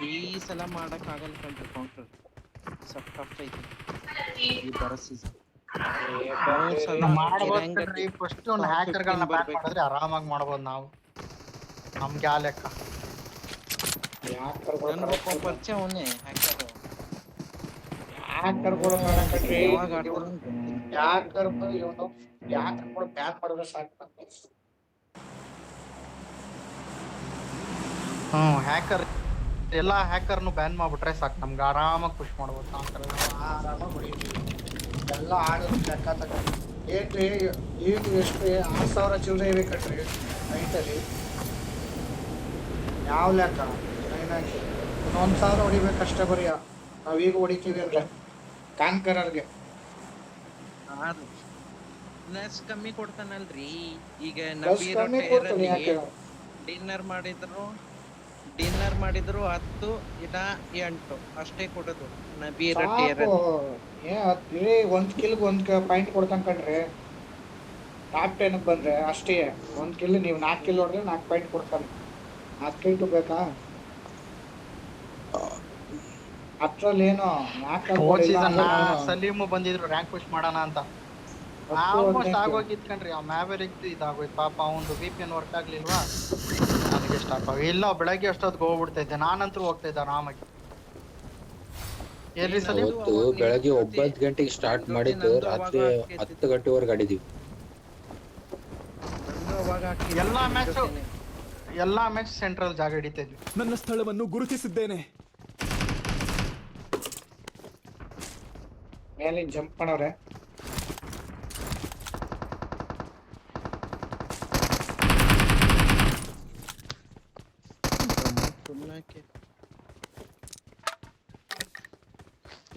ಈ ಸಲ ಮಾಡಕ್ ಆಗಲ್ಲ ಕಣ್ರಿ ಕೌಂಟರ್ ಸ್ವಲ್ಪ ಟಫ್ ಐತಿ ಈ ಬರೋ ಸೀಸನ್. ಮೂರ್ ಸಲ ಮಾಡ್ಬೋದು ರ್ಯಾಂಕ್ ಕಣ್ರಿ. ಫಸ್ಟ್ ಒಂದು ಟಾಪ್ ಹ್ಯಾಕರ್ಗಳನ್ನ 15 ಬ್ಯಾನ್ ಬರ್ಬೇಕು. ಮಾಡಿದ್ರೆ ಆರಾಮಾಗಿ ಮಾಡ್ಬೋದು ನಾವು. ನಮ್ಗೆ ಆ ಲೆಕ್ಕ. ನನ್ಗೊಬ್ಬ ಪರಿಚಯ ಅವನೇ ಹ್ಯಾಕರ್. ಹ್ಯಾಕರ್ಗಳು ಬೇಡ ಕಣ್ರಿ. ಯಾವಾಗ ಆಡ್ತಾರ ಗೊತ್ತಿಲ್ಲ. ಹ್ಯಾಕರ್ಗಳು ಬ್ಯಾನ್ ಮಾಡಿದ್ರೆ ಸಾಕು. ಹ್ಯಾಕರ್ ಎಲ್ಲಾ ಹ್ಯಾಕರ್ನು ಬ್ಯಾನ್ ಮಾಡ್ಬಿಟ್ರೆ ಸಾಕು, ನಮ್ಗೆ ಆರಾಮಾಗಿ ಪುಷ್ ಮಾಡ್ಬೋದು. ಆರಾಮಾಗಿ ಹೊಡಿತೀವಿ. ಎಲ್ಲ ಆಡೋದು ಲೆಕ್ಕ ತಗೊಂಡು ಏನ್ರಿ ಈಗ ಎಷ್ಟು 6,000 ಚಿಲ್ಲರೆ ಇವೆ ಕಣ್ರಿ ನೈಟಲ್ಲಿ. ಯಾವ ಲೆಕ್ಕ ಏನಾಗಿ 1,000 ಹೊಡಿಬೇಕಷ್ಟೇ ಬರೀ. ನಾವೀಗ ಹೊಡಿತೀವಿ ಅಂದ್ರೆ ಕಾಂಕರರ್ಗೆ ಪ್ಲಸ್ ಕಮ್ಮಿ ಕೊಡ್ತಾನಲ್ರಿ. ಈಗ ಪ್ಲಸ್ ನಬೀರ್ ಕಮ್ಮಿ ಕೊಡ್ತಾನೆ. ಯಾಕೆ ಡಿನ್ನರ್ ಮಾಡಿದ್ರು 10 ಇದ 8 ಅಷ್ಟೇ ಕೊಡೋದು ನಬೀರ್ ಟೇರ್. ಸಾಕು. ಒಂದ್ ಕಿಲ್ಗೆ 1 ಪಾಯಿಂಟ್ ಕೊಡ್ತಾನ ಕಣ್ರಿ. ಟಾಪ್ 10 ಬಂದ್ರೆ ಅಷ್ಟೇ. 1 ಕಿಲ್ ನೀವು 4 ಕಿಲ್ ಹೊಡೆದ್ರೆ 4 ಪಾಯಿಂಟ್ ಕೊಡ್ತಾನೆ. 4 ಕಿಲ್ ಬೇಕಾ? ಅದ್ರಲ್ಲೇನೋ ಸಲೀಮು ಬಂದಿದ್ರು ರ್ಯಾಂಕ್ ಪುಷ್ ಮಾಡೋಣ ಅಂತ. ಆಲ್ಮೋಸ್ಟ್ ಆಗೋಗಿತ್ ಕಣ್ರಿ. ಆ ಮ್ಯಾವರಿಕ್ ಇದಾಗೋಯ್ತು ಪಾಪ. ಅವನು VPN ವರ್ಕ್ ಆಗ್ಲಿಲ್ವಾ, ನನಗೆ ಸ್ಟಾಪ್ ಆಗಿ. ಇಲ್ಲ ಬೆಳಗ್ಗೆ ಅಷ್ಟೊತ್ತಿಗೆ ಹೋಗ್ಬಿಡ್ತಾ ಇದ್ದೆ ನಾನಂತೂ. ಹೋಗ್ತಾ ಇದ್ದ ಆರಾಮಾಗಿ. ಏನ್ರಿ ಸಲೀಮ್? ಅವತ್ತು ಬೆಳಗ್ಗೆ 9 ಗಂಟೆಗೆ ಸ್ಟಾರ್ಟ್ ಮಾಡಿದ್ದು ರಾತ್ರಿ 10 ಗಂಟೆವರೆಗೆ ಆಡಿದೀವಿ. ಎಲ್ಲಾ ಮ್ಯಾಚ್ ಸೆಂಟ್ರಲ್ ಜಾಗ ಹಿಡಿತಾ ಇದ್ವಿ. ನನ್ನ ಸ್ಥಳವನ್ನು ಗುರುತಿಸಿದ್ದೇನೆ. ಮೇಲೆ ಜಂಪ್ ಮಾಡವ್ರೆ.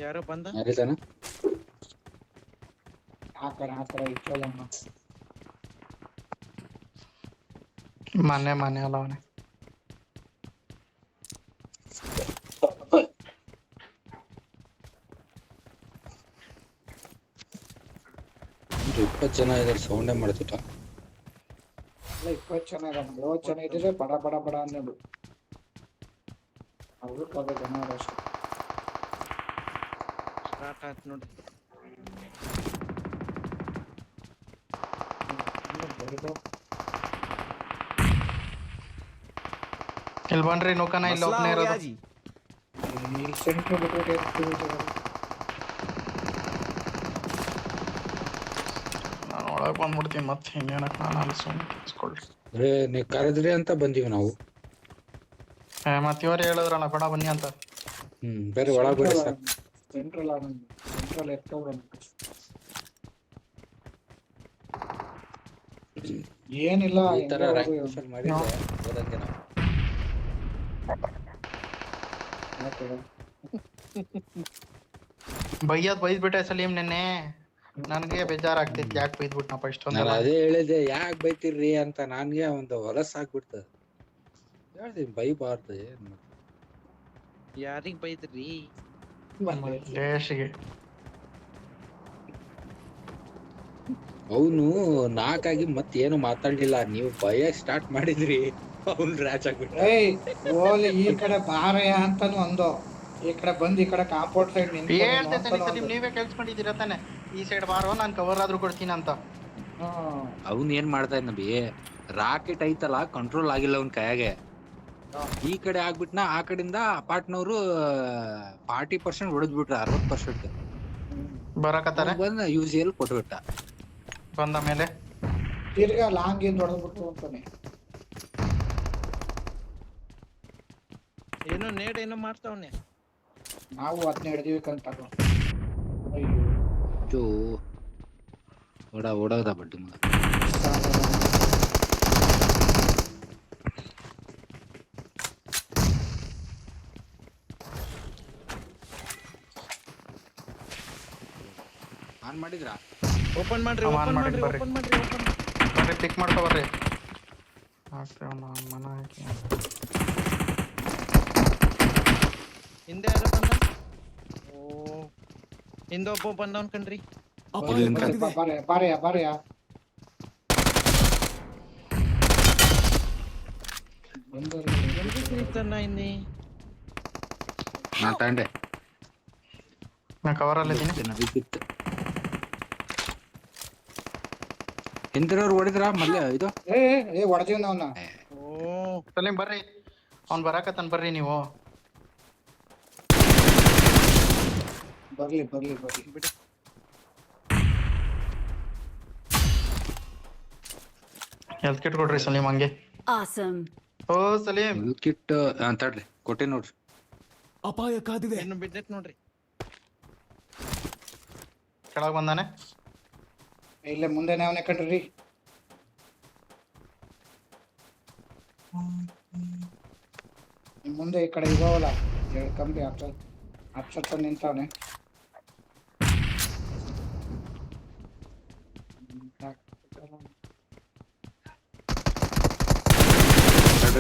ಯಾರೋ ಬಂದ ಯಾರಿದಾನ? ಆತರ ಇಟ್ಕೊಳ್ಳೋಣ. ಮನೆ ಅಲ್ಲ ಅವನೇ. ಒಂದು 20 ಜನ ಇದಾರೆ. ಸೌಂಡೇ ಮಾಡ್ತಿಲ್ಲ. 20 ಜನ ಇದ್ದಾರೆ. 30 ಜನ ಇದ್ರೆ ಬಡ ಅನ್ನೋದು. ಅವರು ಜನ ಅಷ್ಟೇ. ಸ್ಟಾರ್ಟ್ ಆಯ್ತು ನೋಡಿ. ಇಲ್ಲಿ ಬನ್ರಿ ನೂಕನ. ಇಲ್ಲಿ ಒಬ್ಬನೇ ಇರೋದು. ಇಲ್ಲಿ ಸೆಂಟ್ರ್ ಬಿಟ್ಬಿಟ್ಟು ನಾನು ಒಳಗೆ ಬಂದ್ಬಿಡ್ತೀನಿ ಮತ್ತೆ. ಹಿಂಗೇನಕ್ ನಾನು ಅಲ್ಲಿ ಸುಮ್ಮನೆ ಕೆಲ್ಸ್ಕೊಳ್ರಿ. ನೀವು ಕರೆದ್ರಿ ಅಂತ ಬಂದೀವಿ ನಾವು. ಮತ್ತೆ ಇವ್ರು ಹೇಳಿದ್ರಲ್ಲ ಬೇಡ ಬನ್ನಿ ಅಂತ. ಬೇರೆ ಒಳಗೆ ಬಿಡಿ ಸಾಕು. ಸೆಂಟ್ರಲ್ ಏನಿಲ್ಲ. ಈ ತರ ರ್ಯಾಂಕ್ ಮಾಡಿದ್ರೆ ಓದಂಗೆ ನಾವು. ಬೈದ್ಬಿಟ್ಟೆ ಸಲೀಮ್ ನೆನ್ನೆ. ನನ್ಗೆ ಬೇಜಾರಾಗ್ತಿತ್ತು. ಯಾಕೆ ಬೈದ್ಬಿಟ್ನಪ್ಪ ಇಷ್ಟೊಂದು. ನಾನು ಅದೇ ಹೇಳಿದೆ, ಯಾಕೆ ಬೈತಿರ್ರಿ ಅಂತ. ನನ್ಗೆ ಒಂದು ಹೊಲಸ್ ಆಗ್ಬಿಡ್ತದ. ಹೇಳ್ತೀನಿ ಬೈಬಾರ್ದು. ಯಾರಿಗ್ ಬೈದ್ರಿ? ಲೇಶಿಗೆ. ಅವನು ನಾಕಾಗಿ ಮತ್ತೇನು ಮಾತಾಡ್ಲಿಲ್ಲ. ನೀವು ಭಯ ಸ್ಟಾರ್ಟ್ ಮಾಡಿದ್ರಿ, ಅವ್ನು ರ್ಯಾಚ್ ಆಗ್ಬಿಟ್ಟ. ಈ ಕಡೆ ಬಾರಯ್ಯ ಅಂತಾನು ಅಂದು. ಈ ಕಡೆ ಬಂದ್ ಈ ಕಡೆ ಕಾಂಪೌಂಡ್ ಸೈಡ್ ನೀವೇ ಕೇಳಿಸ್ಕೊಂಡಿದ್ದೀರ ತಾನೆ. ಈ ಸೈಡ್ ಬಾರೋ, ನಾನ್ ಕವರ್ ಆದ್ರೂ ಕೊಡ್ತೀನಿ ಅಂತ. ಅವ್ನ್ ಏನ್ ಮಾಡ್ತಾ ಇದ್ನ ಬಿ, ರಾಕೆಟ್ ಐತಲ್ಲ ಕಂಟ್ರೋಲ್ ಆಗಿಲ್ಲ ಅವ್ನ ಕೈಯಾಗೆ. ಈ ಕಡೆ ಆಗ್ಬಿಟ್ನ. ಆ ಕಡೆಯಿಂದ ಅಪಾರ್ಟ್ನವ್ರು 40% ಹೊಡೆದ್ಬಿಟ್ರ. 60% ಬರಕತ್ತಾರೆ. ಬಂದ UCL ಕೊಟ್ಬಿಟ್ಟ. ಬಂದ ಮೇಲೆ ತಿರ್ಗಾ ಲಾಂಗ್ ಇಂದ ಹೊಡೆದ್ಬಿಟ್ಟು ಅಂತಾನೆ. ಏನೋ ಮಾಡ್ತಾವನೆ. ನಾವು ಅದನ್ನ ಹಿಡ್ದಿಬೇಕಂತ. ಅಯ್ಯೋ ಓಡೋದ ಬಡ್ಡಿ ಮಗ. ಆನ್ ಮಾಡಿದ್ರಾ? ಓಪನ್ ಮಾಡ್ರಿ. ಬರ್ರಿ ಪಿಕ್ ಮಾಡ್ಕೊ ಬರ್ರಿ. ಹಿಂದೆ ಯಾರೋ ಬಂದ. ಹಿಂದೆ ಒಬ್ಬ ಬಂದವನ್ ಕಣ್ರಿ. ಬಾರಯ್ಯ ಇನ್ನಿ ನಾನ್ ತಗೊಂಡೆ. ನಾ ಕವರಲ್ಲಿ ಇದ್ದೀನಿ. ನಮಗಿತ್ತು ಹಿಂದಿರೋರು ಹೊಡಿದ್ರ ಮಲ್ಯ ಇದು. ಏ ಹೊಡೆದಿವ್ ನಾವ್ನ. ಓ ಸಲೀಂ ಬರ್ರಿ, ಅವ್ನ್ ಬರಾಕತ್ತಾನ ಬರ್ರಿ ನೀವು. ಬರ್ಲಿ ಬರ್ಲಿ ಬರ್ಲಿ. ಬಿಡಿ. ಹೆಲ್ತ್ ಕಿಟ್ ಕೊಡ್ರಿ ಸಲೀಂ ಹಂಗೆ. Awesome. ಓ ಸಲೀಂ ಕಿಟ್ ತಡ್ರಿ ಕೊಟ್ಟೆ ನೋಡ್ರಿ. ಅಪಾಯ ಕಾದಿದೆ. ಇನ್ನು ಬಿದ್ದೈತ್ ನೋಡ್ರಿ. ಕೆಳಗ್ ಬಂದಾನೆ. ಇಲ್ಲೇ ಮುಂದೆನೆ ಅವನೇ ಕಣ್ರಿ. ನಿಮ್ ಮುಂದೆ ಈ ಕಡೆ ಇದಾವಲ್ಲ 2 ಕಂಬಿ ಹತ್ತ ನಿಂತವನೆ.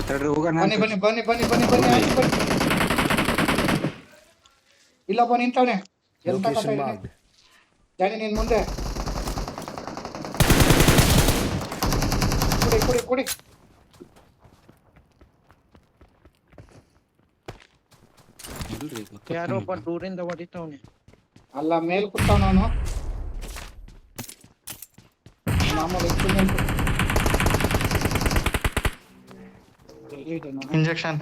ತಡ್ರಿ ಹೋಗೋಣ. ಬನ್ನಿ ಬನ್ನಿ ಬನ್ನಿ ಬನ್ನಿ ಬನ್ನಿ ಬನ್ನಿ ಆಚೆ ಬನ್ನಿ. ಇಲ್ಲಪ್ಪ ನಿಂತವನೆ. Location marked. ಜಾನಿ ನೀನ್ ಮುಂದೆ ಕುಡಿ ಕುಡಿ ಕುಡಿ. ಇಲ್ರಿ ಯಾರೋ ಒಬ್ಬ ದೂರಿಂದ ಹೊಡಿತಾವ್ನೆ. ಅಲ್ಲ ಮೇಲ್ ಕೂತಾವ ಅವನು. ಮಾಮೂಲಿ ಇಂಜೆಕ್ಷನ್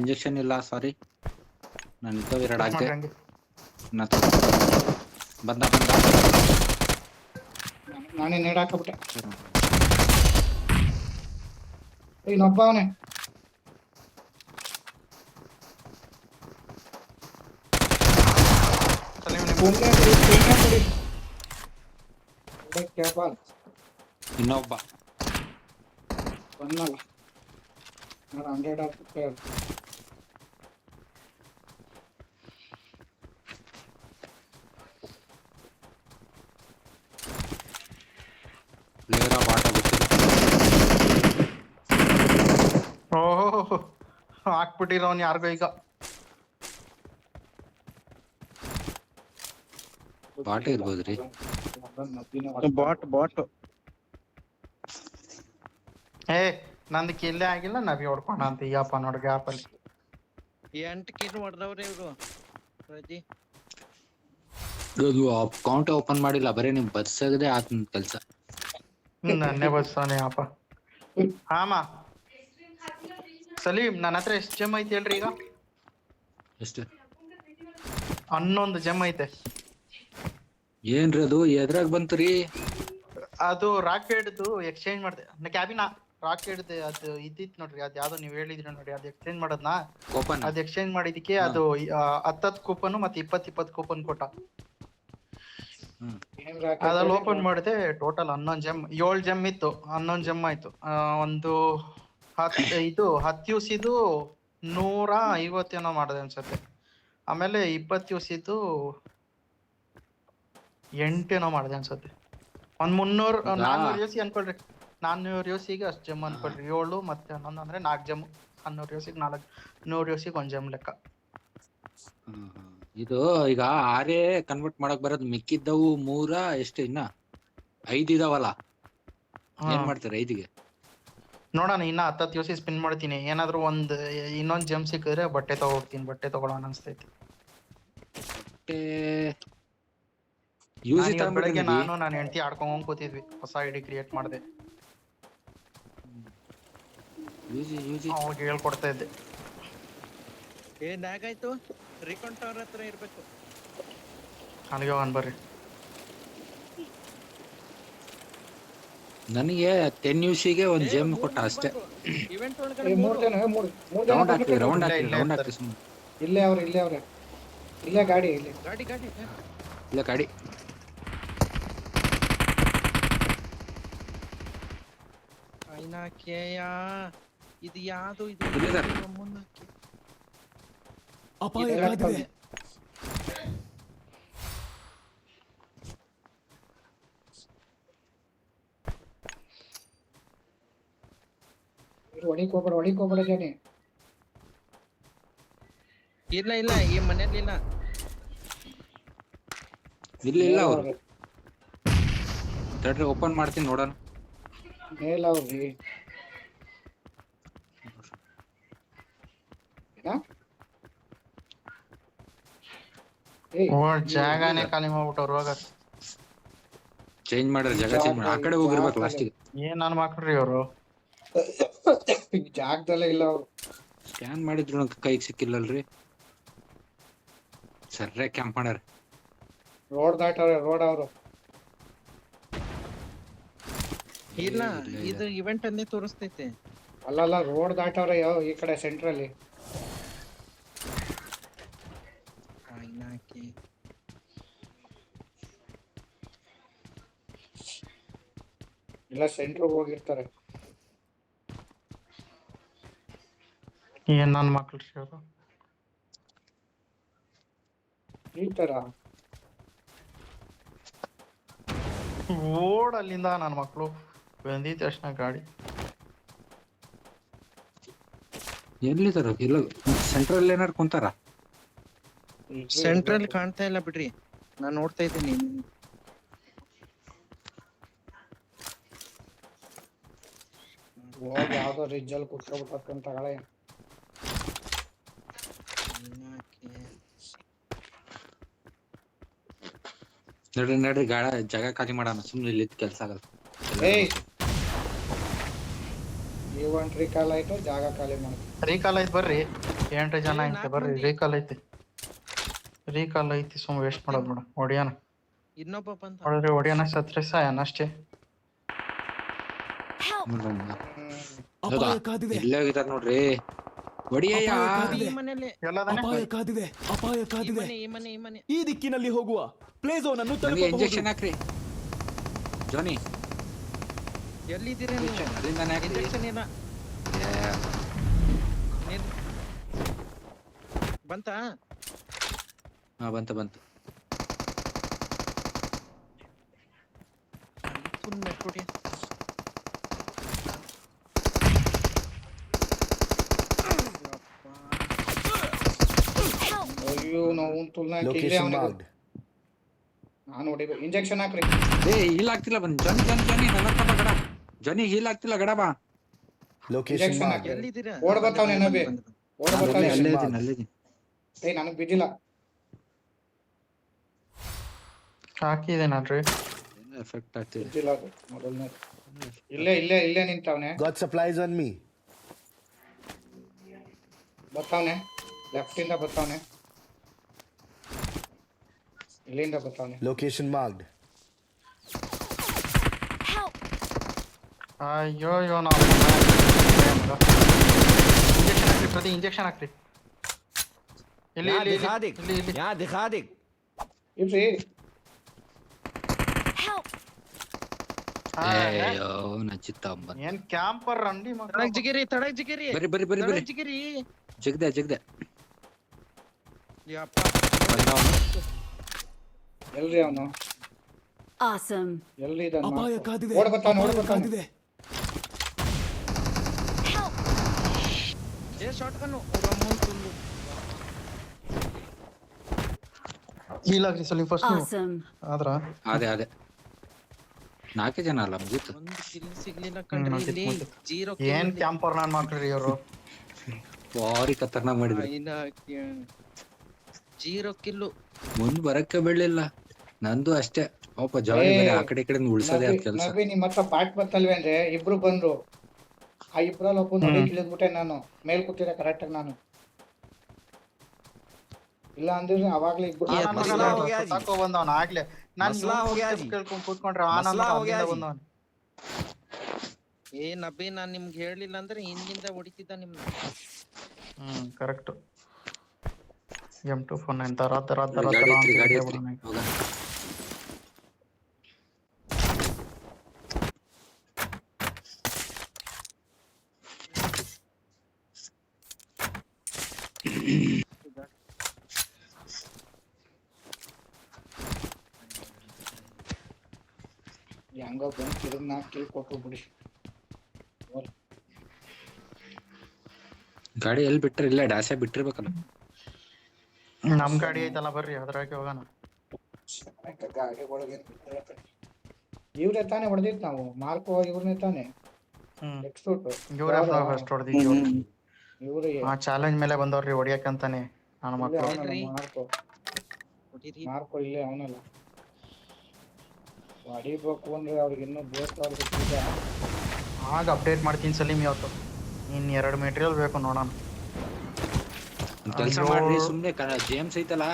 ಇಂಜೆಕ್ಷನ್ ಇಲ್ಲ ಸಾರಿ. ನಾನು ಇದ್ದವು 2 ಹಾಕ್ದೆ. ಬಂದ ನಾನೇ ನೇಡ್ ಹಾಕಬಿಟ್ಟೆ. ಇನ್ನೊಬ್ಬ ಅವನೇ. ಇನ್ನೊಬ್ಬ ಬಂದಲ್ಲ 100 ರೂಪಾಯಿ. ಲೇರ ಬಾಟ ಬಿಟ್ಟಿದೆ. ಓಹೋ ಹಾಕ್ಬಿಟ್ಟಿರೋನ್ ಯಾರಿಗೋ ಈಗ. ಬಾಟ ಇರ್ಬೋದ್ರಿ. ಬಾಟ್ ಏ ನಂದು ಕಿಲ್ಲೇ ಆಗಿಲ್ಲ, ನಬಿ ಹೊಡ್ಕೋಣ ಅಂತ ಈಗಪ್ಪ ನೋಡ್ ಗ್ಯಾಪ್ ಅಲ್ಲಿ. 8 ಕಿಲ್ ಹೊಡೆದವ್ರೆ ಇವ್ರು. ರಜಿ ಅದು ಅಕೌಂಟ್ ಓಪನ್ ಮಾಡಿಲ್ಲ, ಬರೀ ನಿಮ್ ಬಸ್ ಆಗದೆ ಆತ್ ನನ್ ಕೆಲ್ಸ. ನನ್ನೇ ಬಸ್ಸಾನೆ ಅಪ್ಪ. ಹಾಮ ಸಲೀಂ ನನ್ನ ಹತ್ರ ಎಷ್ಟು ಜಮ್ ಐತಿ ಹೇಳ್ರಿ ಈಗ? ಎಷ್ಟು? 11 ಜಮ್ ಐತೆ. ಏನ್ರಿ ಅದು ಎದ್ರಾಗ ಬಂತ್ರಿ? ಅದು ರಾಕೆಟ್ದು ಎಕ್ಸ್ಚೇಂಜ್ ಮಾಡಿದೆ. ಕ್ಯಾಬಿನ ರಾಕೆಟ್ದು ಅದು ಇದ್ದಿತ್ತು ನೋಡ್ರಿ, ಅದು ಯಾವ್ದೋ ನೀವ್ ಹೇಳಿದ್ರಿ ನೋಡಿ, ಅದು ಎಕ್ಸ್ಚೇಂಜ್ ಮಾಡೋದ್ನ. ಓಪನ್ ಅದು ಎಕ್ಸ್ಚೇಂಜ್ ಮಾಡಿದಕ್ಕೆ ಅದು 10 ಕೂಪನ್ ಮತ್ತೆ 20 ಕೂಪನ್ ಕೊಟ್ಟ. ಅದ್ರಲ್ಲಿ ಓಪನ್ ಮಾಡಿದೆ. ಟೋಟಲ್ 11 ಜಮ್, 7 ಜಮ್ ಇತ್ತು, 11 ಜಮ್ ಆಯ್ತು. ಒಂದು 10 ಯೂಸಿದು 150 ಏನೋ ಮಾಡಿದೆ ಅನ್ಸತ್ತೆ. ಆಮೇಲೆ 20 ಯೂಸಿದು 8 ಏನೋ ಮಾಡಿದೆ ಅನ್ಸತ್ತೆ. ಒಂದ್ 400 ಯೂಸಿ ಅನ್ಕೊಳ್ರಿ. 400 ಯೂಸಿಗೆ ಅಷ್ಟು ಜಮ್ ಅನ್ಕೊಳ್ರಿ. 7 ಮತ್ತೆ 11 ಅಂದ್ರೆ 4 ಜಮ್. 100 ಯೂಸಿಗೆ 4, 100 ಯೂಸಿಗೆ 1 ಜಮ್ ಲೆಕ್ಕ. ಇದು ಈಗ 6 ಕನ್ವರ್ಟ್ ಮಾಡಕ್ ಬರೋದು, ಮಿಕ್ಕಿದ್ದವು 3 ಎಷ್ಟು ಇನ್ನ 5 ಇದಾವಲ್ಲ. ಏನ್ ಮಾಡ್ತಾರೆ 5ಗೆ? ನೋಡೋಣ, ಇನ್ನ 10 ಯೂಸಿ ಸ್ಪಿನ್ ಮಾಡ್ತೀನಿ. ಏನಾದ್ರು ಇನ್ನೊಂದ್ ಜಮ್ ಸಿಕ್ಕಿದ್ರೆ ಬಟ್ಟೆ ತಗೋತೀನಿ. ಬಟ್ಟೆ ತಗೊಳ್ಳೋಣ ಅನ್ಸ್ತೈತಿ. ಬೆಳಗ್ಗೆ ನಾನು ನನ್ನ ಹೆಂಡತಿ ಆಡ್ಕೊಂಡ್ ಕೂತಿದ್ವಿ. ಹೊಸ ಐಡಿ ಕ್ರಿಯೇಟ್ ಮಾಡಿದೆ. ಅವ್ರಿಗೆ ಹೇಳ್ಕೊಡ್ತಾ ಇದ್ದೆ. ಏನಾಗಾಯ್ತು? ರಿಕಾನ್ ಟವರ್ ಹತ್ರ ಇರ್ಬೇಕು. ಅಲ್ಲಿಗೆ ಹೋಗೋಣ ಬರ್ರಿ. ನನಗೆ 10 ಯೂಸಿಗೆ 1 ಜೆಮ್ ಕೊಟ್ಟ ಅಷ್ಟೇ. ಇವೆಂಟ್ ರೌಂಡ್ ಹಾಕಿ ಸುಮ್ಮನೆ. ಇಲ್ಲೇ ಅವ್ರೆ ಇಲ್ಲೇ ಗಾಡಿ ಗಾಡಿ ಇಲ್ಲ ಗಾಡಿ. ಇದು ಯಾವುದು? ಇದು ಅಪಾಯ ಕಾದಿದೆ. ಒಳಗೆ ಹೋಗ್ಬೇಡ ಜಾನಿ. ಇಲ್ಲ ಈ ಮನೇಲಿ ಇಲ್ಲ. ಇಲ್ಲ ಅವ್ರು ತಡ್ರಿ ಓಪನ್ ಮಾಡ್ತೀನಿ ನೋಡೋಣ. ಮೇಲ್ ಅವ್ರಿ ಏಯ್ ಓ ಜಾಗನೇ ಖಾಲಿ ಮಾಡ್ಬಿಟ್ಟವ್ರು ಹೋಗ. ಚೇಂಜ್ ಮಾಡ್ರಿ, ಜಾಗ ಚೇಂಜ್ ಮಾಡಿ. ಆ ಕಡೆ ಹೋಗಿರ್ಬೇಕು ಲಾಸ್ಟಿಗೆ. ಏನ್ ನನ್ ಮಕ್ಳ್ರಿ ಅವ್ರು. ಈ ಜಾಗದಲ್ಲೇ ಇಲ್ಲ ಅವ್ರು. ಸ್ಕ್ಯಾನ್ ಮಾಡಿದ್ರು ನಂಗೆ ಕೈಗೆ ಸಿಕ್ಕಿಲ್ಲಲ್ರಿ. ಸರ್ರೆ ಕ್ಯಾಂಪ್ ಮಾಡ್ಯಾರ. ರೋಡ್ ದಾಟವ್ರೆ, ರೋಡ್ ಅವರು. ಇಲ್ಲ ಇದು ಇವೆಂಟ್ ಅನ್ನೇ ತೋರಿಸ್ತೈತೆ. ಅಲ್ಲಲ್ಲ ರೋಡ್ ದಾಟವ್ರೆ ಈ ಕಡೆ ಸೆಂಟ್ರಲ್ಲಿ. ಇಲ್ಲ ಸೆಂಟ್ರಿಗೆ ಹೋಗಿರ್ತಾರೆ. ಏನ್ ನನ್ ಮಕ್ಳ್ರಿ ಅವ್ರು. ಈ ತರ ಓಡ್ ಅಲ್ಲಿಂದ ನನ್ ಮಕ್ಳು ಬಂದಿದ ತಕ್ಷಣ ಗಾಡಿ. ಎಲ್ಲಿದಾರ? ಇಲ್ಲ ಸೆಂಟ್ರಲ್ ಏನಾರು ಕುಂತಾರ? ಸೆಂಟ್ರಲ್ ಕಾಣ್ತಾ ಇಲ್ಲ ಬಿಡ್ರಿ, ನಾನ್ ನೋಡ್ತಾ ಇದ್ದೀನಿ. ಹೋಗಿ ಯಾವ್ದೋ ರಿಜ್ಜಲ್ಲಿ ಕುತ್ಕೊಬಿಟ್ಟಂತ ತಗೊಳ್ಳಿ. ನಡ್ರಿ ನಡ್ರಿ, ಜಾಗ ಖಾಲಿ ಮಾಡೋಣ. ಸುಮ್ನೆ ಇಲ್ಲಿ ಕೆಲ್ಸ ಆಗಲ್ಲ. ಏಯ್ ಈವೆಂಟ್ ರೀಕಾಲ್ ಆಯ್ತು, ಜಾಗ ಖಾಲಿ ಮಾಡಿ. ರೀಕಾಲ್ ಐತಿ ಬರ್ರಿ, 8 ಜನ ಐತೆ ಬರ್ರಿ. ರೀಕಾಲ್ ಐತಿ, ರೀಕಾಲ್ ಐತಿ. ಸುಮ್ ವೇಸ್ಟ್ ಮಾಡೋದ್ ಬೇಡ. ಹೊಡಿಯೋಣ ಇನ್ನೊಬ್ಬ ಬಂದ. ಹೊಡಿದ್ರೆ ಹೊಡಿಯೋಣ, ಸತ್ರೆ ಸಾಯನ ಅಷ್ಟೇ. ಅಪಾಯ ಕಾದಿದೆ. ಇಲ್ಲೇ ಹೋಗಿದಾರ ನೋಡ್ರಿ. ಹೊಡಿಯಯ್ಯ. ಅಪಾಯ ಕಾದಿದೆ. ಈ ಮನೆಯಲ್ಲೇ ಎಲ್ಲದಾನೆ ಅಪಾಯ ಕಾದಿದೆ. ಅಪಾಯ ಈ ಕಾದಿದೆ. ಮನೆ ಈ ಮನೆ ಈ ಮನೆ. ಈ ದಿಕ್ಕಿನಲ್ಲಿ ಹೋಗುವ ಪ್ಲೇ ಝೋನ್ ಅನ್ನು ನನಗೆ ತಲುಪಬಹುದು. ಇಂಜೆಕ್ಷನ್ ಹಾಕ್ರಿ ಜಾನಿ. ಎಲ್ಲಿದ್ದೀರಾ ನೀವು? ಅಲ್ಲಿಂದಾನೆ ಹಾಕ್ರಿ. ಇಂಜೆಕ್ಷನ್ ಇಲ್ಲ. ಬಂತಾ? ಹಾ ಬಂತು ಬಂತು. ಸುಮ್ಮನೆ ಕೊಡಿ. ಅಯ್ಯೋ ನಾವು ತುಲ್ನ Location marked. ನಾನು ಹೊಡಿಬೇಕು. ಇಂಜೆಕ್ಷನ್ ಹಾಕ್ರಿ. ಏ ಹೀಲ್ ಆಗ್ತಿಲ್ಲ. ಬಂದ್ ಜಾನಿ ಜಾನಿ ಜಾನಿ ನನ್ನ ಹತ್ರ ಬಾ ಗಡ. ಜಾನಿ ಹೀಲ್ ಆಗ್ತಿಲ್ಲ ಗಡ ಬಾ. Location injection marked. ಹಾಕ್ರಿ. ಎಲ್ಲಿದ್ದೀರಾ? ಓಡ್ ಬರ್ತಾವ್ನೆ ನಬಿ. ಓಡ್ ಅಲ್ಲೇ ಬರ್ತಾವ್ನೆ. ಅಲ್ಲೇ ಇದೀನಿ ಅಲ್ಲೇ ಇದೀನಿ. ಏಯ್ ನನಗ್ ಬಿದ್ದಿಲ್ಲ. ಹಾಕಿದೆ ನೋಡ್ರಿ. ಎಫೆಕ್ಟ್ ಆಗ್ತಿದೆ. ಬಿದ್ದಿಲ್ಲ ಅದು ಮೊದಲನೇ. ಇಲ್ಲೇ ಇಲ್ಲೇ ಇಲ್ಲೇ ನಿಂತವ್ನೆ. Got supplies on me. ಬರ್ತಾವ್ನೆ, ಲೆಫ್ಟ್ ಇಂದ ಬರ್ತಾವ್ನೆ, ಇಲ್ಲಿಂದ ಬರ್ತಾವ್ನೆ. Location marked. ಅಯ್ಯೋ ಅಯ್ಯೋ ನಾವು ಇಂಜೆಕ್ಷನ್ ಹಾಕ್ರಿ. ಪ್ರತಿ ಇಂಜೆಕ್ಷನ್ ಹಾಕ್ರಿ. ಇಲ್ಲಿ यहाँ ಇಲ್ಲಿ दिखा दे, ಇಲ್ಲಿ ಇಲ್ಲಿ यहाँ दिखा दे। ಇಲ್ರಿ ಅಯ್ಯೋ ನಚ್ಚಿತ್ತ ಬಂದ್. ಏನ್ ಕ್ಯಾಂಪರ್ ರಂಡಿ ತಡಕ್ ಜಿಗಿರಿ, ತಡಕ್ ಜಿಗಿರಿ, ಬರ್ರಿ ಬರ್ರಿ ಬರ್ರಿ ಬರ್ರಿ. ತಡಕ್ ಜಿಗಿರಿ. ಜಗದೆ ಜಗದೆ ಯಪ್ಪ ಎಲ್ರಿ ಅವನು? Awesome. ಎಲ್ರಿ ಇದ್ದಾನ? ಅಪಾಯ ಕಾದಿದೆ. ಓಡ್ ಬರ್ತಾವ್ನೆ, ಓಡ್ ಅಪಾಯ ಬರ್ತಾವ್ನೆ. ಕಾದಿದೆ. ಏ ಶಾರ್ಟ್ ಗನ್ನು ರಮೋನ್ ತುಲ್ಲು. ಹೀಲಾಗ್ರಿ ಸಲಿ ಫಸ್ಟ್ ನೀವು. Awesome. ಆದ್ರ ಅದೇ ಅದೇ 4 ಜನ ಅಲ್ಲ ಮುಗೀತು. ಒಂದು ಕಿಲ್ ಸಿಗ್ಲಿಲ್ಲ ಕಣ್ರಿ ಇಲ್ಲಿ. ಜೀರೋ ಏನ್ ಕ್ಯಾಂಪರ್ ನಾನ್ ಮಾಡ್ರಿ ಇವ್ರು. ಭಾರಿ ಖತರ್ನಾಕ್ ಮಾಡಿದ್ರು. ಜೀರೋ ಕಿಲ್ಲು. ಮುಂದ್ ಬರಕ್ಕೆ ಬೆಳ್ಳಿಲ್ಲ. ನಂದು ಅಷ್ಟೇ ಪಾಪ ಜಾಲಿ ಬೇರೆ ಆ ಕಡೆ ಈ ಕಡೆ ಉಳ್ಸೋದೇ ಅದ್ ಕೆಲ್ಸ. ನಬಿ ನಿಮ್ಮ ಹತ್ರ ಪಾಟ್ ಬರ್ತಲ್ವೇ ಅಂದ್ರೆ ಇಬ್ರು ಬಂದ್ರು. ಆ ಇಬ್ರಲ್ಲಿ ಒಬ್ಬ ನೋಡಿ ಇಳಿದ್ಬಿಟ್ಟೆ ನಾನು. ಮೇಲ್ ಕೂತಿದ್ದೆ ಕರೆಕ್ಟ್ ಆಗಿ ನಾನು. ಇಲ್ಲ ಅಂದ್ರೆ ಅವಾಗ್ಲೇ ಇಬ್ರು मसला हो गया जी। ಸಾಕೋ ಬಂದವನ ಆಗ್ಲೇ. ನಾನ್ ಮಸ್ಲಾ हो गया जी। ಕೇಳ್ಕೊಂಡ್ ಕೂತ್ಕೊಂಡ್ರೆ ಆನಂದ ಮಸ್ಲಾ हो गया जी। ಬಂದವನ. ಏ ನಬಿ ನಾನ್ ನಿಮ್ಗೆ ಹೇಳಿಲ್ಲ ಅಂದ್ರೆ ಹಿಂದಿಂದ ಹೊಡಿತಿದ್ದ ನಿಮ್ನ. ಕರೆಕ್ಟ್. M2 ಫೋನ್ ಅಂತ ರಾತ ರಾತ ರಾತ ಗಾಡಿ ಐತ್ರಿ ಗಾಡಿ ರಾತ ಐತ್ರಿ ಹೋಗ. ಹೆಂಗೋ ಬಂದು ತಿರುಗ್ 4 ಕಿಲ್ ಕೊಟ್ಟು ಬಿಡಿ. ಗಾಡಿ ಎಲ್ಲಿ ಬಿಟ್ರಿ? ಇಲ್ಲ ಡ್ಯಾಸೆ ಬಿಟ್ಟಿರ್ಬೇಕಲ್ಲ. ನಮ್ ಗಾಡಿ ಐತಲ್ಲ ಬರ್ರಿ ಅದ್ರಾಗೆ ಹೋಗೋಣ. ಗಾಡಿ ಒಳಗೆ ಇವ್ರೆ ತಾನೇ ಹೊಡೆದಿದ್ ನಾವು. ಮಾರ್ಕೋ ಇವ್ರನ್ನೇ ತಾನೇ ಎಕ್ಸ್ಪೋರ್ಟ್. ಇವ್ರೇ ಫಸ್ಟ್ ಹೊಡೆದಿದ್ದು. ಇವ್ರೆ ಆ ಚಾಲೆಂಜ್ ಮೇಲೆ ಬಂದವ್ರಿ ಹೊಡಿಯಕಂತಾನೆ ನನ್ನ ಮಕ್ಕಳು. ಮಾರ್ಕೋ ಹೊಡೀರಿ. ಮಾರ್ಕೊ ಇಲ್ಲೇ ಅವನಲ್ಲ ಹೊಡಿಬೇಕು ಅಂದ್ರೆ ಅವ್ರಿಗೆ ಇನ್ನೂ ಬೇಕಾದ್ರೆ ಈಗ ಆಗ ಅಪ್ಡೇಟ್ ಮಾಡ್ತೀನಿ ಸಲೀಮ್ ಇವತ್ತು. ಇನ್ 2 ಮೆಟೀರಿಯಲ್ ಬೇಕು ನೋಡೋಣ. ಕೆಲಸ ಅಯ್ಯೋ. ಮಾಡ್ರಿ ಸುಮ್ನೆ ಜೇಮ್ಸ್ ಐತಲ್ಲ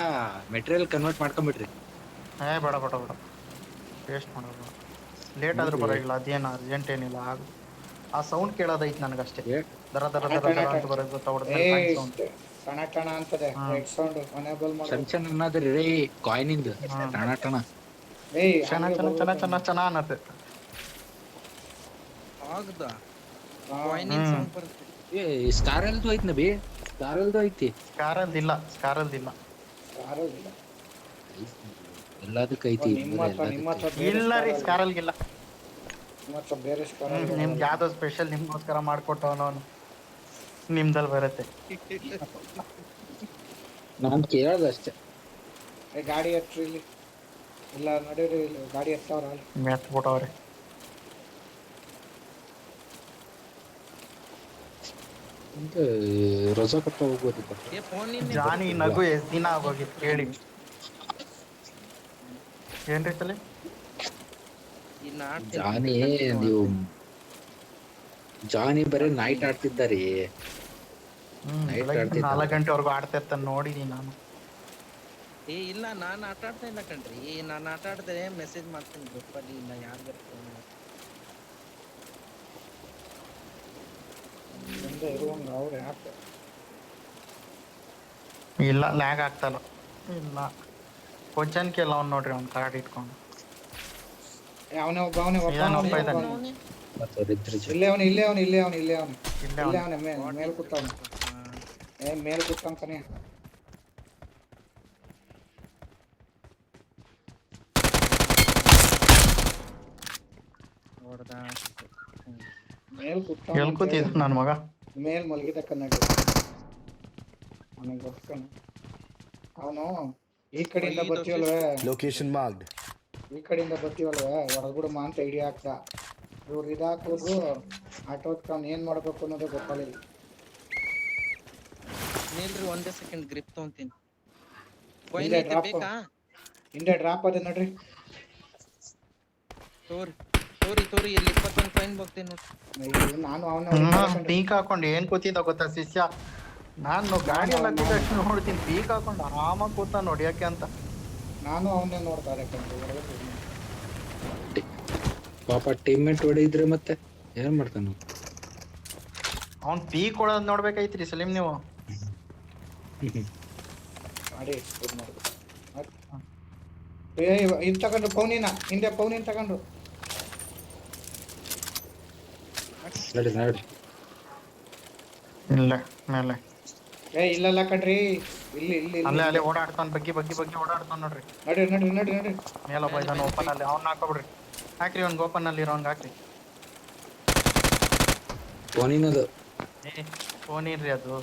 ಮೆಟೀರಿಯಲ್ ಕನ್ವರ್ಟ್ ಮಾಡ್ಕೊಂಬಿಟ್ರಿ. ಬೇಡ ವೇಸ್ಟ್ ಮಾಡೋದು. ಲೇಟ್ ಆದ್ರೂ ನೋಡ್ರಿ. ಪರವಾಗಿಲ್ಲ, ಅದೇನು ಅರ್ಜೆಂಟ್ ಏನಿಲ್ಲ. ಆ ಸೌಂಡ್ ಕೇಳೋದೈತ್ ನನಗಷ್ಟೇ. ಏ, ದರ ದರ ದರ ದರ ಅಂತ ಬರೋದು ಗೊತ್ತಾ, ಹೊಡೆದ್ಮೇಲೆ ಪ್ಯಾಂಟ್ ಸೌಂಡ್. ಟಣ ಟಣ ಅಂತದೆ ಹಾ. ರೆಡ್ ಸೌಂಡ್ ಅನೇಬಲ್ ಸಣ್ಣ ಮಾಡ್ಬೇಕು. ಸಣ್ಣ ಅನ್ನೋದ್ರಿ ರೀ ಕಾಯಿನಿಂದ ಹಾ. ಟಣ ಟಣ. ಚೆನ್ನ ಅನ್ನತ್ತೆ. ಆಗದ ಹಾ. ಕಾಯಿನಿಂಗ್ ಸೌಂಡ್ ಬರುತ್ತೆ. ಏ ಸ್ಟಾರ್ ಎಲ್ದು ಐತ್ ನಬಿ, ಸ್ಟಾರ್ ಎಲ್ದು ಐತಿ. ಸ್ಕಾರಲ್ದಿಲ್ಲ. ಯಾರೂ ಇಲ್ಲ. ಎಲ್ಲದಕ್ಕೆ ಐತಿ. ನಿಮ್ಮ ಹತ್ರ ಬೇರೆ ಇಲ್ಲ ರೀ, ಸ್ಟಾರ್ ಸ್ಕಾರಲ್ಗಿಲ್ಲ. ನಿಮ್ಮ ಹತ್ರ ಬೇರೆ ಸ್ಟಾರ್ ನಿಮ್ಗೆ ಯಾವ್ದೋ ಸ್ಪೆಷಲ್ ನಿಮ್ಗೋಸ್ಕರ ಮಾಡ್ಕೊಟ್ಟವನು ಅವನು. ನಿಮ್ದಲ್ಲಿ ಬರುತ್ತೆ. ನಾನ್ ಕೇಳದ ಅಷ್ಟೇ. ಗಾಡಿ ಹತ್ರ ಇಲ್ಲಿ ಇಲ್ಲ ನಡೀರಿ, ಇಲ್ಲಿ ಗಾಡಿ ಹತ್ತವ್ರ ಅಲ್ಲಿ ಮೆತ್ಬಿಟ್ಟವ್ರೆ. ಅಂತ ರಜಾ ಕೊಟ್ಟ ಹೋಗ್ಬೋದು. ಏ ಫೋನ್ ಜಾನಿ ನಗು ಎಷ್ಟ್ ದಿನ ಆಗೋಗಿತ್ತು ಕೇಳಿ. ಏನ್ರಿ ತಲೆ? ಇನ್ನ ಜಾನಿ ನೀವು ಜಾನಿ ಬರೀ ನೈಟ್ ಆಡ್ತಿದ್ದಾರಿ. Night ಆಡ್ತಿದ್ದ. 4 ಗಂಟೆವರೆಗೂ ಆಡ್ತಾ ಇರ್ತಾನೆ ನೋಡಿದೀನಿ ನಾನು. ಏ ಇಲ್ಲ, ನಾನು ಆಟ ಆಡ್ತಾ ಇಲ್ಲ ಕಣ್ರಿ. ನಾನು ಆಟ ಆಡಿದ್ರೆ ಮೆಸೇಜ್ ಮಾಡ್ತೀನಿ ಗ್ರೂಪಲ್ಲಿ. ಇಲ್ಲ ಯಾರು ಮುಂದೆ ಇರುವಂಗ ಅವ್ರು ಯಾಕೆ ಇಲ್ಲ ಲ್ಯಾಗ್ ಆಗ್ತಲ್ಲ. ಇಲ್ಲ ಕ್ವಶನ್ಗೆ ಎಲ್ಲ ಅವ್ನು ನೋಡ್ರಿ, ಅವ್ನು ಕಾರ್ಡ್ ಇಟ್ಕೊಂಡು. ಅವನೇ ಒಬ್ಬ ಇದಾನೊಬ್ಬ ಇದಾನೆ. ಇಲ್ಲೇ ಅವನು ಇಲ್ಲೇ ಅವನೇ ಮೇಲ್ ಕೂತವನು. ಮೇಲ್ ಕೂತಂತಾನೆ. ಹೊಡೆದ ಮೇಲ್ ಎಲ್ ಕೂತಿದ್ ನನ್ ಮಗ. ಮೇಲ್ ಮಲಗಿದ ಕನ್ನಡ ಅವನಿಗೆ ಗೊತ್ತಕಣ. ಅವನು ಈ ಕಡೆಯಿಂದ ಬರ್ತೀವಲ್ವೇ, Location marked. ಈ ಕಡೆಯಿಂದ ಬರ್ತೀವಲ್ವೇ, ಹೊರಗ್ಬಿಡಮ್ಮ ಅಂತ ಐಡಿಯಾ ಹಾಕ್ದ. ಇವ್ರು ಇದಾಕೋದು ಆಟೋದಕ್ಕೆ ಅವ್ನು ಏನ್ ಮಾಡ್ಬೇಕು ಅನ್ನೋದೇ ಗೊತ್ತಾಗಲಿಲ್ಲ. ನಿಲ್ರಿ, ಒಂದೇ ಸೆಕೆಂಡ್ ಗ್ರಿಪ್ ತಗೊಂತೀನಿ. ಹಿಂದೆ ಡ್ರಾಪ್ ಬೇಕಾ? ಹಿಂದೆ ಡ್ರಾಪ್ ಅದೇ ನೋಡ್ರಿ. ತೋರಿ ಇಲ್ಲಿ 21 ಕಾಯಿನ್ ಹೋಗ್ತೀನಿ ನೋಡಿ. ನಾನು ಅವನ ಪೀಕ್ ಹಾಕೊಂಡು ಏನ್ ಕೂತಿದ್ದ ಗೊತ್ತಾ ಶಿಷ್ಯ? ನಾನು ಗಾಡಿ ಎಲ್ಲ ಕೂತ ನೋಡ್ತೀನಿ, ಪೀಕ್ ಹಾಕೊಂಡು ಆರಾಮಾಗಿ ಕೂತ ನೋಡ್ಯಾಕೆ ಅಂತ. ನಾನು ಅವನ್ನೇ ನೋಡ್ತಾರೆ ಪಾಪ ಟೀಮ್ಮೇಟ್ ಹೊಡಿದ್ರೆ ಮತ್ತೆ ಏನ್ ಮಾಡ್ತಾನ? ಅವ್ನ್ ಪೀಕ್ ಹೊಡೋದ್ ನೋಡ್ಬೇಕಾಯ್ತ್ರಿ ಸಲೀಮ್ ನೀವು. ಮಾಡಿ ಇದು ತಗೊಂಡ್ರು ಪೌನಿನ, ಹಿಂದೆ ಪೌನಿನ ತಗೊಂಡ್ರು. ನಡಿ ಇಲ್ಲ ಮೇಲೆ ಇಲ್ಲಲ್ಲ ಕಣ್ರಿ, ಇಲ್ಲಿ ಇಲ್ಲಿ ಅಲ್ಲೇ ಓಡಾಡ್ತಾನ, ಬಗ್ಗಿ ಓಡಾಡ್ತಾನ ನೋಡ್ರಿ. ನಡಿ ಮೇಲೊಬ್ಬ ಇದಾನ ಓಪನ್ ಅಲ್ಲಿ, ಅವ್ನ ಹಾಕೋಬಿಡ್ರಿ. ಹಾಕ್ರಿ ಅವ್ನಿಗೆ ಓಪನ್ ಅಲ್ಲಿ ಇರೋಂಗ್ ಹಾಕ್ರಿ. ಫೋನಿನದು ಫೋನ್ ಇರ್ರಿ ಅದು.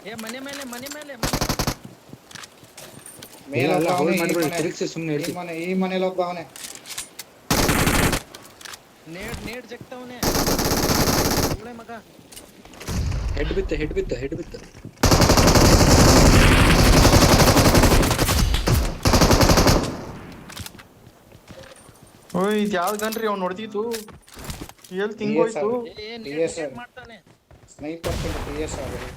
ಏ ಮನೆ ಮೇಲೆ ಮೇಲೊಬ್ಬ ಅವನೇ, ತಿರುಗಿಸಿ ಸುಮ್ಮನೆ ಹೇಳ್ತೀನಿ. ಈ ಮನೇಲಿ ಒಬ್ಬ ಅವನೇ. ನೇಡ್ ಜಗ್ತವನೆ ಒಳ್ಳೆ ಮಗ. ಹೆಡ್ ಬಿತ್ತ. ಓಯ್ ಇದು ಯಾವ್ದು ಗನ್ರಿ ಅವ್ನು ಹೊಡೆದಿತ್ತು? ಎಲ್ಲಿ ತಿಂಗೋಯ್ತು? ನೇಡ್ ಮಾಡ್ತಾನೆ. ಸ್ನೈಪರ್ PS ಆಗಿದೆ.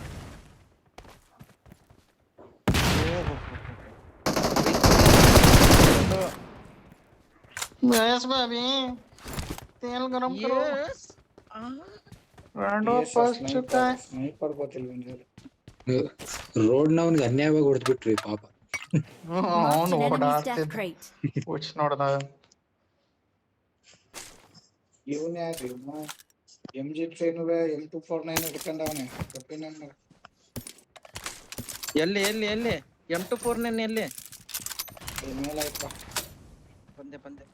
यस बेबी तेल गरम करो। राउंड ऑफ फर्स्ट चुका है। ಸ್ನೈಪರ್ ಗೊತ್ತಿಲ್ಲ. ರೋಡ್ ನವನ್ಗೆ ಅನ್ಯಾಯವಾಗಿ ಹೊಡೆದ್ಬಿಟ್ರಿ ಪಾಪ. ಅವನು Marked an enemy's ಓಡಾಡ್ತಿದ್ದ death crate. ಹುಚ್ಚ ನೋಡ್ದ. ಇವನೇ MG3 M249 ಹಿಡ್ಕೊಂಡವನೆ. ಎಲ್ಲಿ M249 ಎಲ್ಲಿ? ಮೇಲಾಯ್ತು. ಬಂದೆ.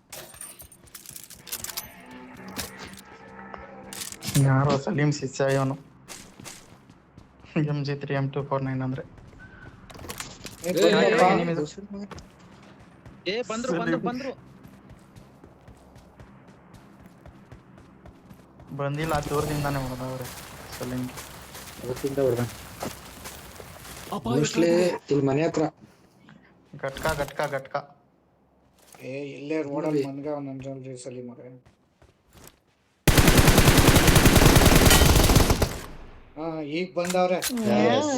ಯಾರೋ ಸಲೀಂ ಸಿಸ್ಸ ಇವನು. MG3 M249 ಅಂದ್ರೆ ಬಂದ್ರು. ಬಂದಿಲ್ಲ, ದೂರದಿಂದಾನೆ ಹೊಡೆದವ್ರೆ ಸಲೀಂ. ಅವತ್ತಿಂದ ಹೊಡ್ದ ಮೋಸ್ಟ್ಲಿ ಇಲ್ಲಿ ಮನೆ ಹತ್ರ. ಘಟ್ಕ ಇಲ್ಲೇ ರೋಡಲ್ಲಿ ಮನ್ಗ ನನ್ಜಲ್ರಿ ಸಲಿ ಮಗ. ಈಗ ಬಂದವ್ರೆ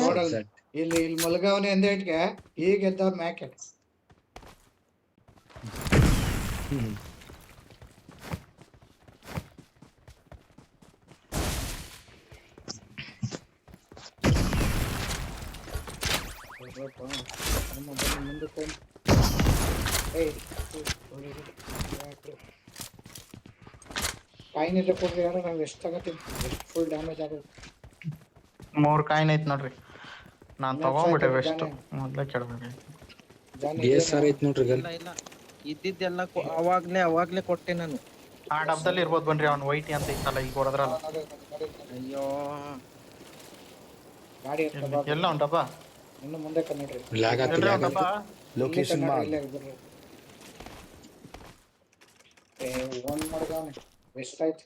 ರೋಡಲ್ಲಿ. ಇಲ್ಲಿ ಮಲ್ಗವನೆ ಅಂದ ಇಟ್ಗೆ ಈಗ ಎದ್ದವ್ರ ಮ್ಯಾಕೆ. ಮುಂದಕ್ಕೆ ಕಾಯಿನಿಲ್ಲ ಕೊಡ್ರಿ ಯಾರು, ನಾವು ಎಷ್ಟಾಗತ್ತೀನಿ, ಎಷ್ಟು ಫುಲ್ ಡ್ಯಾಮೇಜ್ ಆಗೋದು. 3 ಕಾಯಿನ್ ಐತ್ ನೋಡ್ರಿ. ನಾನ್ ತಗೊಂಡ್ಬಿಟ್ಟೆ ವೆಸ್ಟ್ ಮೊದ್ಲೇ ಕೇಳ್ಬೇಕು. DSR ಐತ್ ನೋಡ್ರಿ ಗನ್. ಇಲ್ಲ ಇದ್ದಿದ್ದೆಲ್ಲ ಅವಾಗ್ಲೇ ಕೊಟ್ಟೆ ನಾನು. ಆ ಡಬ್ದಲ್ಲಿ ಇರ್ಬೋದು ಬನ್ರಿ, ಅವ್ನು ವೈಟಿ ಅಂತ ಇತ್ತಲ್ಲ ಈಗ ಹೊರದ್ರಲ್ಲ. ಅಯ್ಯೋ ಗಾಡಿ ಎಲ್ಲ ಅವ್ನ್ ಡಬ್ಬ ಇನ್ನು ಮುಂದೆ ಕನ್ನಡ್ರಿ. ಲ್ಯಾಗ್ ಆಗ್ತಿದೆ, ಲ್ಯಾಗ್ ಡಬ್ಬ. Location marked. ಒಂದ್ ಮಾಡ್ದವನೆ ವೆಸ್ಟ್ ಆಯ್ತು.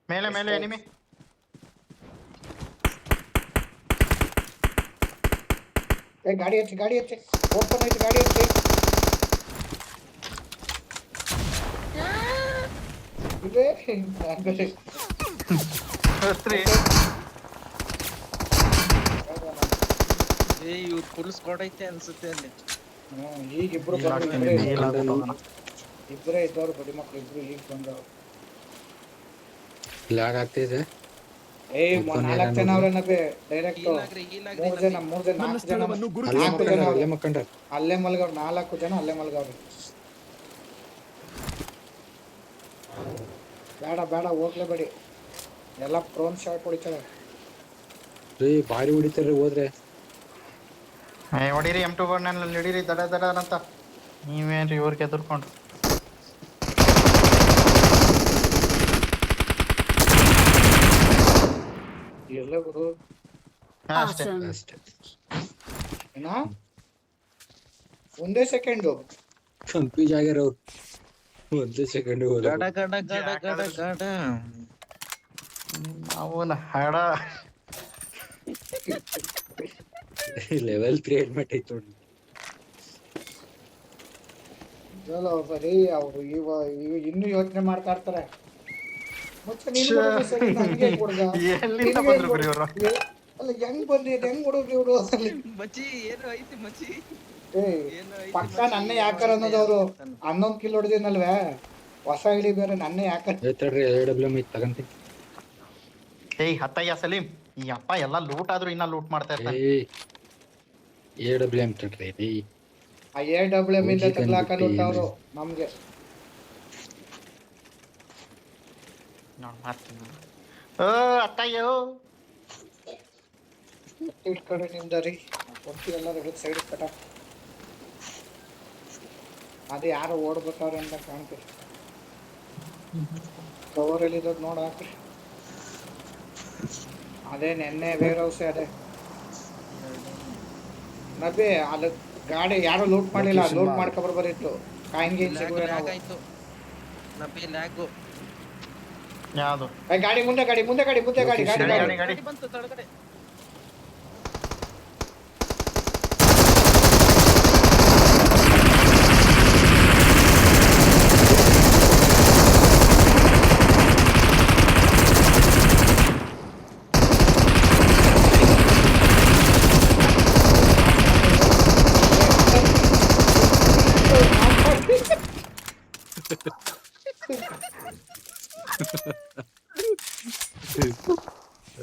ಮೇಲೆ ಎನಿಮಿ. ಗಾಡಿ ಹಚ್ಚಿ ಓಪನ್ ಐತಿ, ಗಾಡಿ ಹಚ್ಚಿ. ಇವ್ರು ಫುಲ್ ಸ್ಕ್ವಾಡ್ ಐತೆ ಅನ್ಸುತ್ತೆ ಅಲ್ಲಿ. ಈಗ ಇಬ್ರೇ ಇದ್ದವ್ರು ಬಡಿ ಮಕ್ಳು ಇಬ್ರು ಈಗ ಬಂದವ್ರು. ಲ್ಯಾಗ್ ಆಗ್ತಿದೆ. 4 ಜನ ಅವ್ರನ್ನಬೇ ಡೈರೆಕ್ಟ್. ಮೂರ್ ಜನ 4 ಜನ ಅಲ್ಲೇ ಮಕ್ಕಂಡ್ರ. ಅಲ್ಲೇ ಮಲ್ಗವ್ರು, 4 ಜನ ಅಲ್ಲೇ ಮಲ್ಗವ್ರು. ಬೇಡ ಹೋಗ್ಲೇಬೇಡಿ, ಎಲ್ಲ ಪ್ರೋನ್ ಶಾಟ್ ಹೊಡಿತಾರೆ. ಬಾರಿ ಹೊಡಿತಾರ್ರಿ ಹೋದ್ರೆ. ಹೊಡೀರಿ M2 ಹಿಡೀರಿ ದಡ ಅಂತ. ನೀವೇನ್ರಿ ಇವ್ರಿಗೆ ಎದುರ್ಕೊಂಡ್ರು. ಎಲ್ಲ ಗುರು ಅಷ್ಟೇ. Awesome. ಅಷ್ಟೇ. ಏನಾ ಒಂದೇ ಸೆಕೆಂಡು ಕನ್ಫ್ಯೂಸ್ ಆಗ್ಯಾರ ಅವ್ರು. ಒಂದೇ ಸೆಕೆಂಡ್ ಗಡ ಅವನ ಹಾಡ ಲೆವೆಲ್ ಕ್ರಿಯೇಟ್ ಮಾಡೈತ್ ನೋಡಿ. ಬರೀ ಅವ್ರು ಇವ ಇನ್ನೂ ಯೋಚನೆ ಮಾಡ್ತಾ ಇರ್ತಾರೆ. ಮತ್ತೆ ನೀನು ಬರೋದು ಸರಿ, ನಂಗೆ ಕೊಡ್ದ. ಎಲ್ಲಿಂದ ಬಂದ್ರು ಗುರು ಇವ್ರು? ಅಲ್ಲ ಹೆಂಗ್ ಬಂದಿ, ಹೆಂಗ್ ಹುಡುಗ್ರಿ ಇವ್ರು? ಮಚ್ಚಿ ಏನೋ ಐತಿ ಮಚ್ಚಿ. ಪಕ್ಕ ನನ್ನೇ ಯಾಕಾರ ಅನ್ನೋದವ್ರು. 11 ಕಿಲ್ ಹೊಡೆದಿನಲ್ವೇ, ಹೊಸ ಹಿಡಿ ಬೇರೆ ನನ್ನೇ ಯಾಕರ. ಹೇಳ್ತಾರ್ರಿ AWM ಐತ್ ತಗಂತೀನಿ. ಹತ್ತಯ್ಯ ಸಲೀಂ, ಈ ಅಪ್ಪ ಎಲ್ಲ ಲೂಟ್ ಆದ್ರೂ ಇನ್ನ ಲೂಟ್ ಮಾಡ್ತಾ ಇರ್ತಾನೆ. AWM ತಡ್ರಿ. ಆ AWM ಇಂದ ತಗ್ಲಾಕಲ್ಲ ಅವ್ರು ನಮ್ಗೆ. ಅತ್ತಯ್ಯೋ ಇಟ್ಕೊಂಡ್ರೆ ನಿಮ್ದರಿ ಕೊಡ್ತೀರಲ್ಲ ಸೈಡ್ ಕಟ. ಅದೇ ಯಾರು ಓಡ್ಬೇಕಾವ್ರೆ ಅಂತ ಕಾಣ್ತೀರಿ. ಕವರ್ ಎಲ್ಲಿರೋದು ನೋಡ ಹಾಕ್ರಿ. ಅದೇ ನೆನ್ನೆ ವೇರ್ ಹೌಸ್ ಅದೇ ನಬಿ ಅಲ್ಲಿ ಗಾಡಿ ಯಾರು ಲೂಟ್ ಮಾಡ್ಲಿಲ್ಲ, ಲೂಟ್ ಮಾಡ್ಕೊಬರ್ಬರಿತ್ತು. ಕಾಯಿನ್ಗೆ ಸಿಗುವೆ ನಾವು. ಯಾವ್ದು ಗಾಡಿ ಮುಂದೆ ಗಾಡಿ ಬಂತು ತಡಗಡೆ.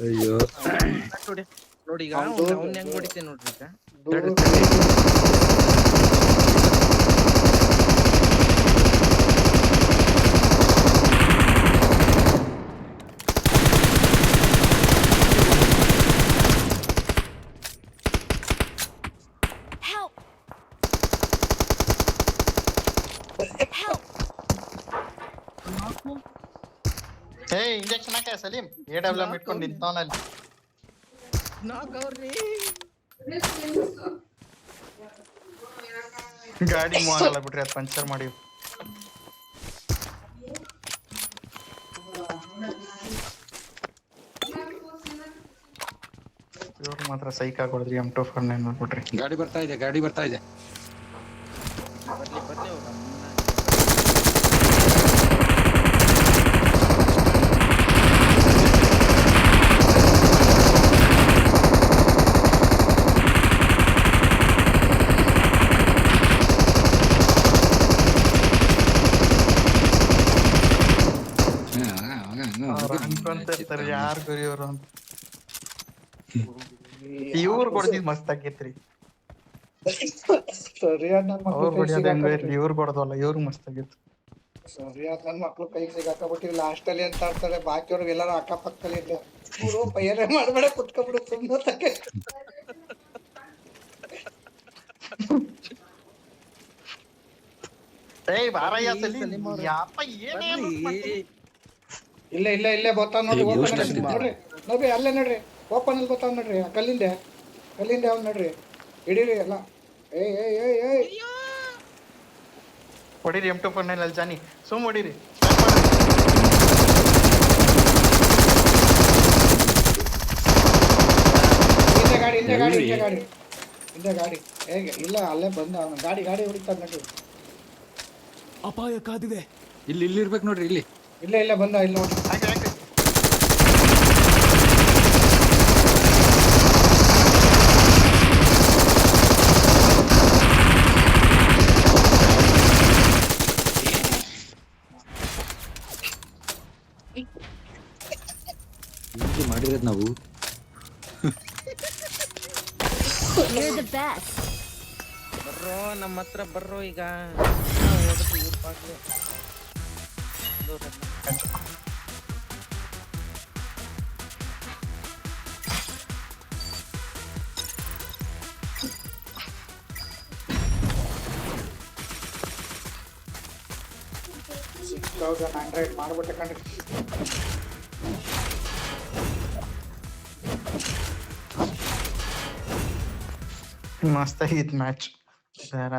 ಅಯ್ಯೋ ನೋಡಿ ಈಗ ಅವ್ನ ಹೆಂಗ್ ಹೊಡಿತೇನೆ ನೋಡ್ರಿ ಈಗ. ಇಂಜೆಕ್ಷನ್ ಹಾಕ ಸಲೀಂ. AWM ಇಟ್ಕೊಂಡು ನಿಂತವನಲ್ಲಿ. ಗಾಡಿ ಮೂವ್ ಆಗಲ್ಲ ಬಿಟ್ರಿ, ಅದು ಪಂಚರ್ ಮಾಡಿ. ಮಾತ್ರ ಸೈಕ್ ಆಗೋದ್ರಿ M249 ನೋಡ್ಬಿಟ್ರಿ. ಗಾಡಿ ಬರ್ತಾ ಇದೆ, ಗಾಡಿ ಬರ್ತಾ ಇದೆ. ಬರ್ಲಿ ಬರ್ಲಿ ಅವ್ರು ಅನ್ಕೊಂತಿರ್ತಾರೆ ಯಾರ್ ಗುರಿ ಇವ್ರು ಅಂತ. ಇವ್ರು ಕೊಡ್ತಿದ್ ಮಸ್ತ್ ಆಗೈತ್ರಿ. ಸರಿಯಾದ ನನ್ ಮಕ್ಳು ಅವ್ರು ಕೈ ಹೊಡಿಯೋದ್ ಹೆಂಗ ಸಿಗಾಕಬಿಟ್ರಿ. ಇರ್ಲಿ, ಇವ್ರು ಕೊಡೋದಲ್ಲ, ಇವ್ರು ಮಸ್ತ್ ಆಗಿತ್ತು. ಸರಿಯಾದ ನನ್ ಮಕ್ಳು ಕೈ ಸಿಗಾಕಬಿಟ್ರಿ. ಲಾಸ್ಟ್ ಅಲ್ಲಿ ಅಂತ ಆಡ್ತಾರೆ, ಬಾಕಿಯವ್ರಿಗೆ ಎಲ್ಲಾರು ಅಕ್ಕಪಕ್ಕದಲ್ಲಿ ಇರ್ಲಿ. ಮೂರು ಪೈಯರೇ ಮಾಡ್ಬೇಡ, ಕುತ್ಕೊಬಿಡು ಸುಮ್ಮನೆ ತಕ್ಕೆ. ಏಯ್ ಬಾರಯ್ಯ ಸಲೀಂ, ಯಪ್ಪ ಏನೇ ಇಲ್ಲೇ ಬರ್ತಾವ ನೋಡ್ರಿ, ಏ, ಓಪನ್ boost ಅಲ್ಲಿ ಆಗ್ತಿದೆ. ನೋಡ್ರಿ ನೋಡ್ರಿ, ಅಲ್ಲೇ ನೋಡ್ರಿ, ಓಪನ್ ಅಲ್ಲಿ ಬರ್ತಾವ ನೋಡ್ರಿ, ಆ ಕಲ್ಲಿಂದೆ ಅವ್ ನೋಡ್ರಿ, ಹಿಡೀರಿ ಎಲ್ಲ. ಏಯ್ ಹೊಡೀರಿ M249 ಅಲ್ಲಿ ಜಾನಿ, ಸುಮ್ ಹೊಡೀರಿ. ಹಿಂದೆ ಗಾಡಿ ಹೇಗೆ ಇಲ್ಲ, ಅಲ್ಲೇ ಬಂದ ಅವನು ಗಾಡಿ ಹೊಡಿತಾರ ನೋಡ್ರಿ. ಅಪಾಯ ಕಾದಿದೆ. ಇಲ್ಲಿ ಇರ್ಬೇಕು ನೋಡ್ರಿ, ಇಲ್ಲಿ. ಇಲ್ಲೇ ಬಂದ, ಇಲ್ಲಿ ನೋಡಿ. ಹಾಗೆ ಹಾಗೆ ಹೀಗೆ ಮಾಡಿರೋದ್ ನಾವು. You're the best. ಬರ್ರೋ ನಮ್ಮ ಹತ್ರ ಬರ್ರೋ ಈಗ. ಹೋಗುತ್ತೆ ಊರ್ ಬಾಗ್ಲು. $6,100 ಮಾಡ್ಬಿಟ್ಟೆ ಕಣ್ರಿ. ಮಸ್ತ್ ಆಗಿತ್ತು ಮ್ಯಾಚ್. ಬೇರೆ